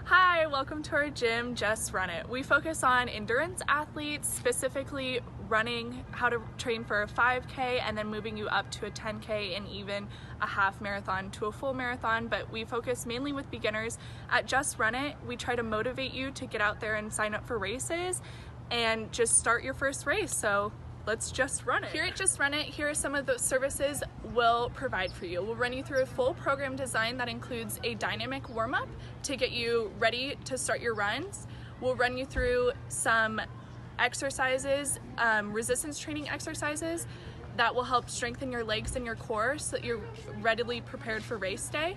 Hi, welcome to our gym, Just Run It. We focus on endurance athletes, specifically running, how to train for a 5K and then moving you up to a 10K and even a half marathon to a full marathon, but we focus mainly with beginners. At Just Run It, we try to motivate you to get out there and sign up for races and just start your first race. So let's just run it. Here at Just Run It, here are some of the services we'll provide for you. We'll run you through a full program design that includes a dynamic warm-up to get you ready to start your runs. We'll run you through some exercises, resistance training exercises that will help strengthen your legs and your core so that you're readily prepared for race day.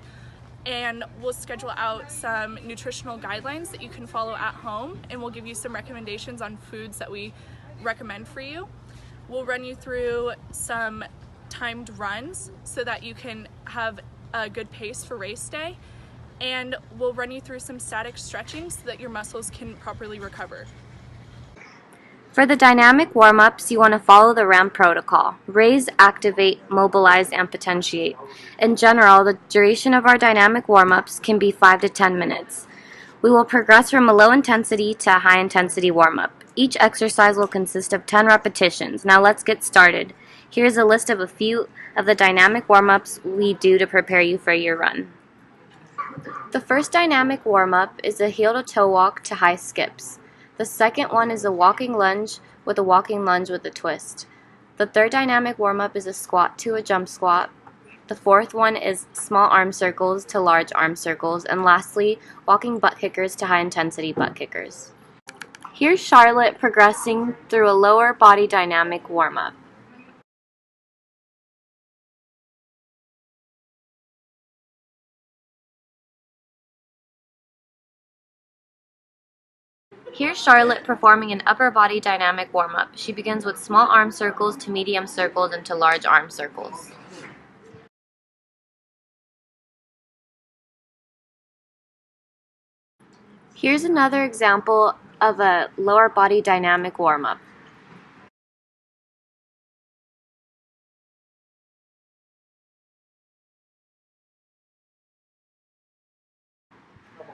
And we'll schedule out some nutritional guidelines that you can follow at home, and we'll give you some recommendations on foods that we recommend for you. We'll run you through some timed runs so that you can have a good pace for race day. And we'll run you through some static stretching so that your muscles can properly recover. For the dynamic warm-ups, you want to follow the RAM protocol. Raise, activate, mobilize, and potentiate. In general, the duration of our dynamic warm-ups can be 5 to 10 minutes. We will progress from a low intensity to a high intensity warm-up. Each exercise will consist of 10 repetitions. Now let's get started. Here's a list of a few of the dynamic warm-ups we do to prepare you for your run. The first dynamic warm-up is a heel-to-toe walk to high skips. The second one is a walking lunge with a twist. The third dynamic warm-up is a squat to a jump squat. The fourth one is small arm circles to large arm circles. And lastly, walking butt kickers to high intensity butt kickers. Here's Charlotte progressing through a lower body dynamic warm-up. Here's Charlotte performing an upper body dynamic warm-up. She begins with small arm circles to medium circles and to large arm circles. Here's another example of a lower body dynamic warm-up.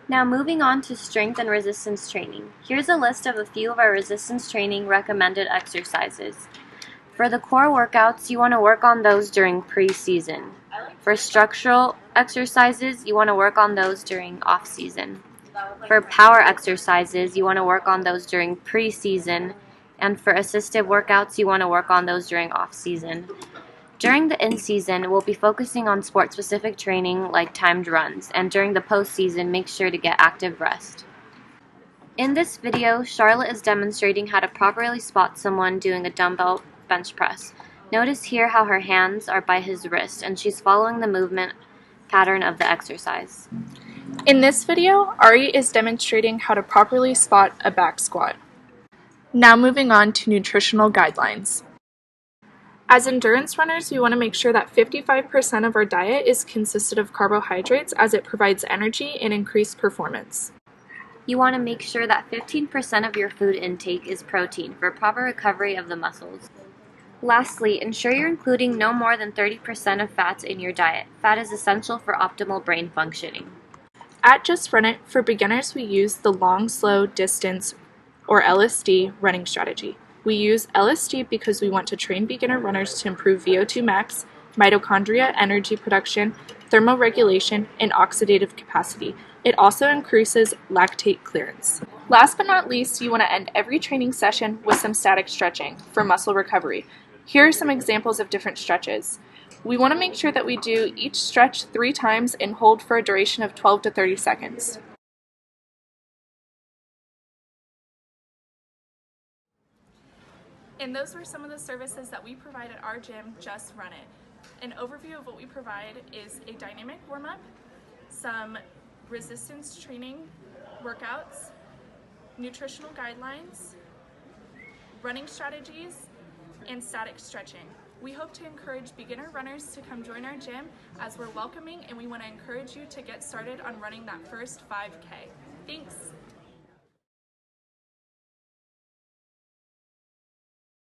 Now moving on to strength and resistance training. Here's a list of a few of our resistance training recommended exercises. For the core workouts, you want to work on those during pre-season. For structural exercises, you want to work on those during off-season. For power exercises, you want to work on those during pre-season. And for assistive workouts, you want to work on those during off-season. During the in-season, we'll be focusing on sport-specific training like timed runs, and during the post-season, make sure to get active rest. In this video, Charlotte is demonstrating how to properly spot someone doing a dumbbell bench press. Notice here how her hands are by his wrist, and she's following the movement pattern of the exercise. In this video, Ari is demonstrating how to properly spot a back squat. Now moving on to nutritional guidelines. As endurance runners, we want to make sure that 55% of our diet is consisted of carbohydrates as it provides energy and increased performance. You want to make sure that 15% of your food intake is protein for proper recovery of the muscles. Lastly, ensure you're including no more than 30% of fats in your diet. Fat is essential for optimal brain functioning. At Just Run It, for beginners, we use the long, slow distance, or LSD, running strategy. We use LSD because we want to train beginner runners to improve VO2 max, mitochondria energy production, thermoregulation, and oxidative capacity. It also increases lactate clearance. Last but not least, you want to end every training session with some static stretching for muscle recovery. Here are some examples of different stretches. We want to make sure that we do each stretch 3 times and hold for a duration of 12 to 30 seconds. And those were some of the services that we provide at our gym, Just Run It. An overview of what we provide is a dynamic warm-up, some resistance training workouts, nutritional guidelines, running strategies, and static stretching. We hope to encourage beginner runners to come join our gym as we're welcoming, and we want to encourage you to get started on running that first 5K. Thanks!